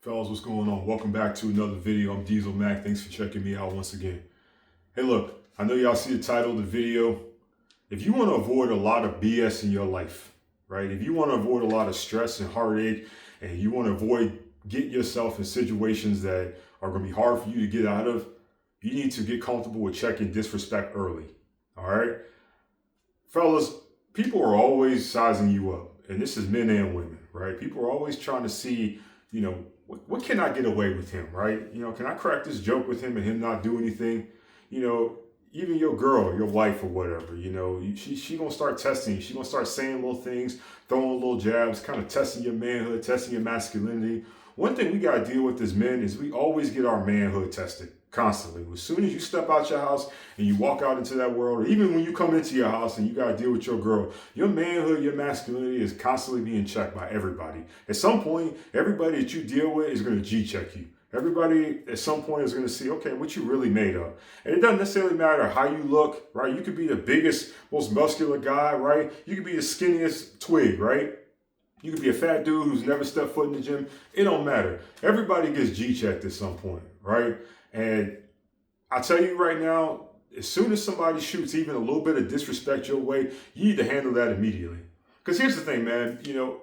Fellas, what's going on? Welcome back to another video. I'm Diesel Mac. Thanks for checking me out once again. Hey, look, I know y'all see the title of the video. If you want to avoid a lot of BS in your life, right? If you want to avoid a lot of stress and heartache, and you want to avoid getting yourself in situations that are going to be hard for you to get out of, you need to get comfortable with checking disrespect early. All right? Fellas, people are always sizing you up. And this is men and women, right? People are always trying to see, what can I get away with him, right? Can I crack this joke with him and him not do anything? Even your girl, your wife or whatever, she gonna start testing you. She gonna start saying little things, throwing little jabs, kind of testing your manhood, testing your masculinity. One thing we gotta deal with as men is we always get our manhood tested constantly. As soon as you step out your house and you walk out into that world, or even when you come into your house and you got to deal with your girl, your manhood, your masculinity is constantly being checked by everybody. At some point, everybody that you deal with is going to G-check you. Everybody at some point is going to see, okay, what you really made of. And it doesn't necessarily matter how you look, right? You could be the biggest, most muscular guy, right? You could be the skinniest twig, right? You could be a fat dude who's never stepped foot in the gym. It don't matter. Everybody gets G-checked at some point, right? And I tell you right now, as soon as somebody shoots even a little bit of disrespect your way, you need to handle that immediately. Because here's the thing, man,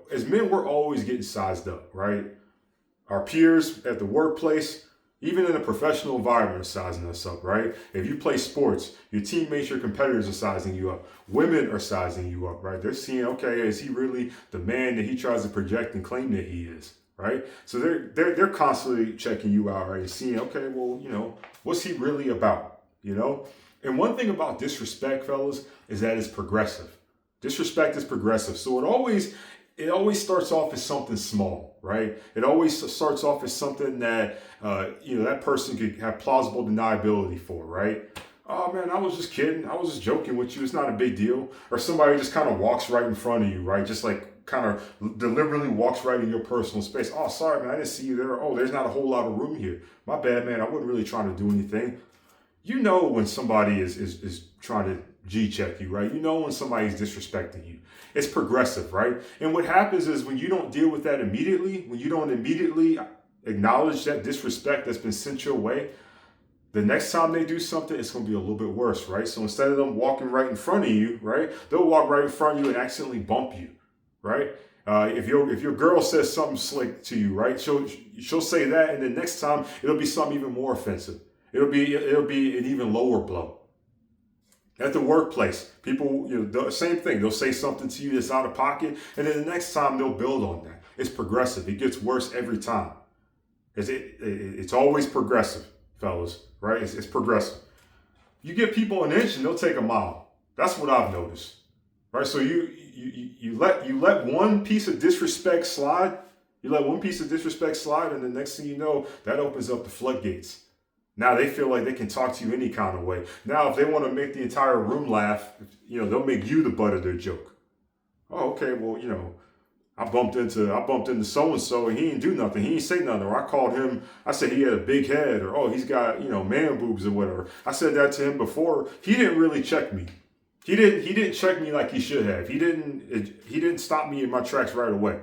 as men, we're always getting sized up, right? Our peers at the workplace, even in a professional environment, are sizing us up, right? If you play sports, your teammates, your competitors are sizing you up. Women are sizing you up, right? They're seeing, okay, is he really the man that he tries to project and claim that he is? Right? So they're constantly checking you out, right? Seeing, okay, well, what's he really about? And one thing about disrespect, fellas, is that it's progressive. Disrespect is progressive. So it always starts off as something small, right? It always starts off as something that that person could have plausible deniability for, right? Oh man, I was just kidding. I was just joking with you. It's not a big deal. Or somebody just kind of walks right in front of you, right? Just like kind of deliberately walks right in your personal space. Oh, sorry, man, I didn't see you there. Oh, there's not a whole lot of room here. My bad, man. I wasn't really trying to do anything. You know when somebody is trying to G-check you, right? You know when somebody's disrespecting you. It's progressive, right? And what happens is when you don't deal with that immediately, when you don't immediately acknowledge that disrespect that's been sent your way, the next time they do something, it's going to be a little bit worse, right? So instead of them walking right in front of you, right, they'll walk right in front of you and accidentally bump you, right? If your girl says something slick to you, right, she'll say that, and then next time it'll be something even more offensive. It'll be an even lower blow. At the workplace, people, the same thing. They'll say something to you that's out of pocket, and then the next time they'll build on that. It's progressive. It gets worse every time. It's always progressive, fellas, right? It's progressive. You give people an inch and they'll take a mile. That's what I've noticed, right? So you let one piece of disrespect slide. You let one piece of disrespect slide, and the next thing you know, that opens up the floodgates. Now they feel like they can talk to you any kind of way. Now, if they want to make the entire room laugh, they'll make you the butt of their joke. Oh, okay, well, I bumped into so and so and he didn't do nothing. He didn't say nothing. Or I called him. I said he had a big head, or he's got man boobs or whatever. I said that to him before. He didn't really check me. He didn't check me like he should have. He didn't stop me in my tracks right away.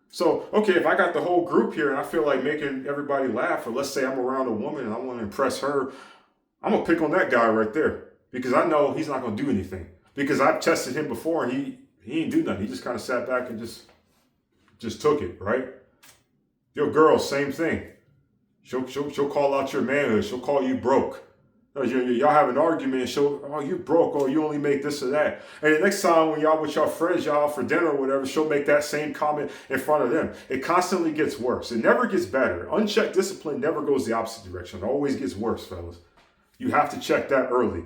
So, okay, if I got the whole group here and I feel like making everybody laugh, or let's say I'm around a woman and I want to impress her, I'm going to pick on that guy right there because I know he's not going to do anything. Because I've tested him before and he didn't do nothing. He just kind of sat back and just took it, right? Your girl, same thing. She'll call out your manhood. She'll call you broke. Y'all have an argument and she'll, you broke, or you only make this or that. And the next time when y'all with your friends, y'all out for dinner or whatever, she'll make that same comment in front of them. It constantly gets worse. It never gets better. Unchecked discipline never goes the opposite direction. It always gets worse, fellas. You have to check that early.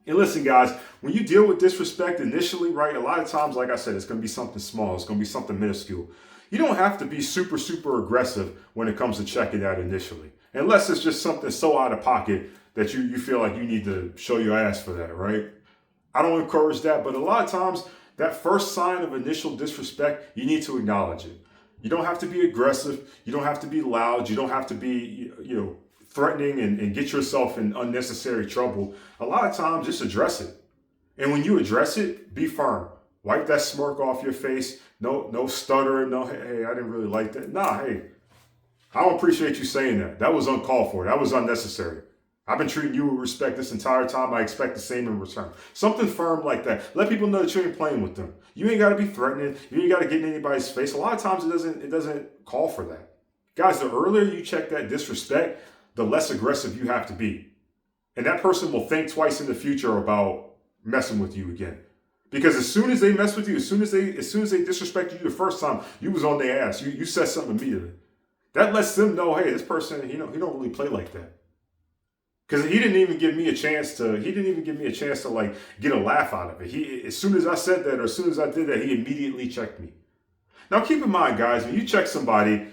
And listen, guys, when you deal with disrespect initially, right, a lot of times, like I said, it's going to be something small. It's going to be something minuscule. You don't have to be super, super aggressive when it comes to checking that initially, unless it's just something so out of pocket that you feel like you need to show your ass for that, right? I don't encourage that, but a lot of times, that first sign of initial disrespect, you need to acknowledge it. You don't have to be aggressive. You don't have to be loud. You don't have to be, threatening and get yourself in unnecessary trouble. A lot of times, just address it. And when you address it, be firm. Wipe that smirk off your face. No stutter. No, hey, I didn't really like that. Nah, hey, I don't appreciate you saying that. That was uncalled for. That was unnecessary. I've been treating you with respect this entire time. I expect the same in return. Something firm like that. Let people know that you ain't playing with them. You ain't got to be threatening. You ain't got to get in anybody's face. A lot of times it doesn't call for that. Guys, the earlier you check that disrespect, the less aggressive you have to be. And that person will think twice in the future about messing with you again. Because as soon as they mess with you, as soon as they disrespect you the first time, you was on their ass. You said something immediately. That lets them know, hey, this person, he don't really play like that. Because he didn't even give me a chance to like get a laugh out of it. As soon as I said that, or as soon as I did that, he immediately checked me. Now keep in mind, guys, when you check somebody,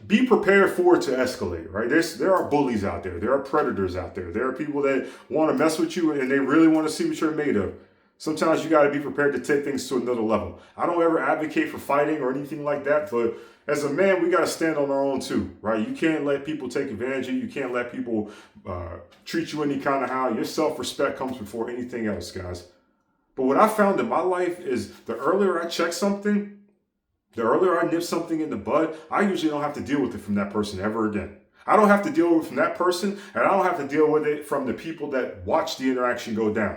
be prepared for it to escalate, right? There are bullies out there. There are predators out there. There are people that want to mess with you and they really want to see what you're made of. Sometimes you got to be prepared to take things to another level. I don't ever advocate for fighting or anything like that, but as a man, we got to stand on our own too, right? You can't let people take advantage of you. You can't let people treat you any kind of how. Your self-respect comes before anything else, guys. But what I found in my life is the earlier I check something, the earlier I nip something in the bud, I usually don't have to deal with it from that person ever again. I don't have to deal with it from that person, and I don't have to deal with it from the people that watch the interaction go down.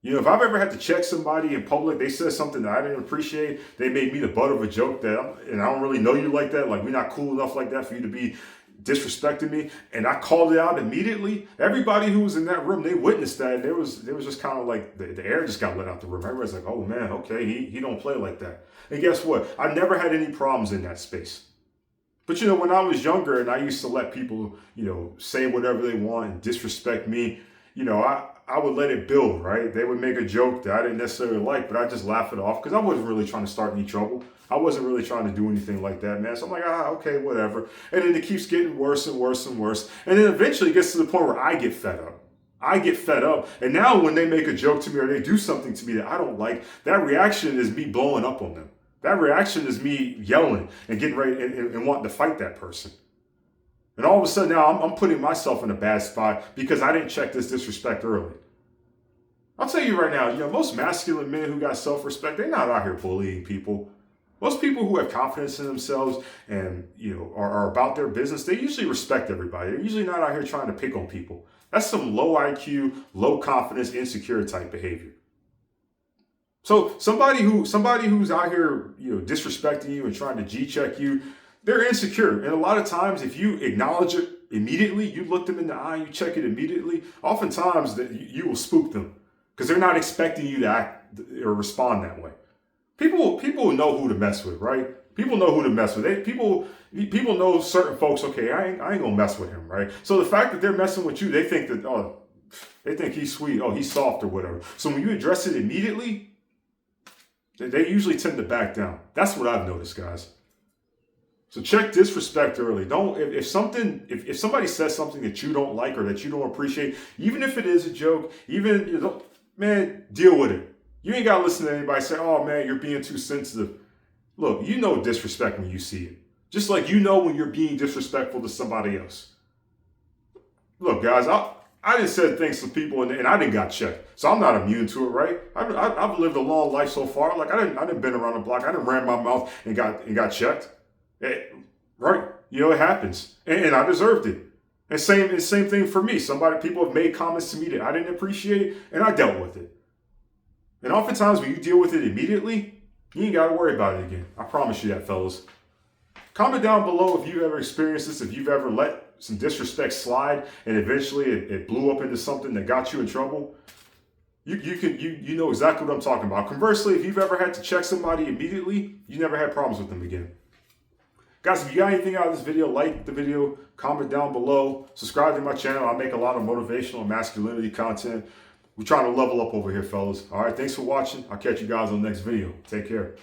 You know, if I've ever had to check somebody in public, they said something that I didn't appreciate, they made me the butt of a joke and I don't really know you like that, like we're not cool enough like that for you to be disrespecting me, and I called it out immediately. Everybody who was in that room, they witnessed that, and there was just kind of like the air just got let out the room. Everybody's like, oh man, okay, he don't play like that. And guess what? I never had any problems in that space. But you know, when I was younger and I used to let people, you know, say whatever they want and disrespect me, you know, I would let it build, right? They would make a joke that I didn't necessarily like, but I just laugh it off because I wasn't really trying to start any trouble. I wasn't really trying to do anything like that, man. So I'm like, okay, whatever. And then it keeps getting worse and worse and worse. And then eventually it gets to the point where I get fed up. And now when they make a joke to me or they do something to me that I don't like, that reaction is me blowing up on them. That reaction is me yelling and getting ready and wanting to fight that person. And all of a sudden now I'm putting myself in a bad spot because I didn't check this disrespect early. I'll tell you right now, you know, most masculine men who got self-respect, they're not out here bullying people. Most people who have confidence in themselves and, you know, are about their business, they usually respect everybody. They're usually not out here trying to pick on people. That's some low IQ, low confidence, insecure type behavior. So somebody who's out here, you know, disrespecting you and trying to G-check you, they're insecure. And a lot of times, if you acknowledge it immediately, you look them in the eye, you check it immediately, oftentimes that you will spook them because they're not expecting you to act or respond that way. People know who to mess with, right? People know who to mess with. People know certain folks, okay, I ain't gonna mess with him, right? So the fact that they're messing with you, they think he's sweet, oh, he's soft or whatever. So when you address it immediately, they usually tend to back down. That's what I've noticed, guys. So check disrespect early. If somebody says something that you don't like or that you don't appreciate, even if it is a joke, man, deal with it. You ain't gotta listen to anybody say, oh man, you're being too sensitive. Look, you know disrespect when you see it. Just like you know when you're being disrespectful to somebody else. Look, guys, I done said things to people and I didn't got checked. So I'm not immune to it, right? I've lived a long life so far. Like I didn't been around the block. I didn't ran my mouth and got checked. Right. You know, it happens. And I deserved it. And same thing for me. People have made comments to me that I didn't appreciate and I dealt with it. And oftentimes when you deal with it immediately, you ain't got to worry about it again. I promise you that, fellas. Comment down below if you've ever experienced this, if you've ever let some disrespect slide and eventually it blew up into something that got you in trouble. You know exactly what I'm talking about. Conversely, if you've ever had to check somebody immediately, you never had problems with them again. Guys, if you got anything out of this video, like the video, comment down below, subscribe to my channel. I make a lot of motivational and masculinity content. We're trying to level up over here, fellas. All right, thanks for watching. I'll catch you guys on the next video. Take care.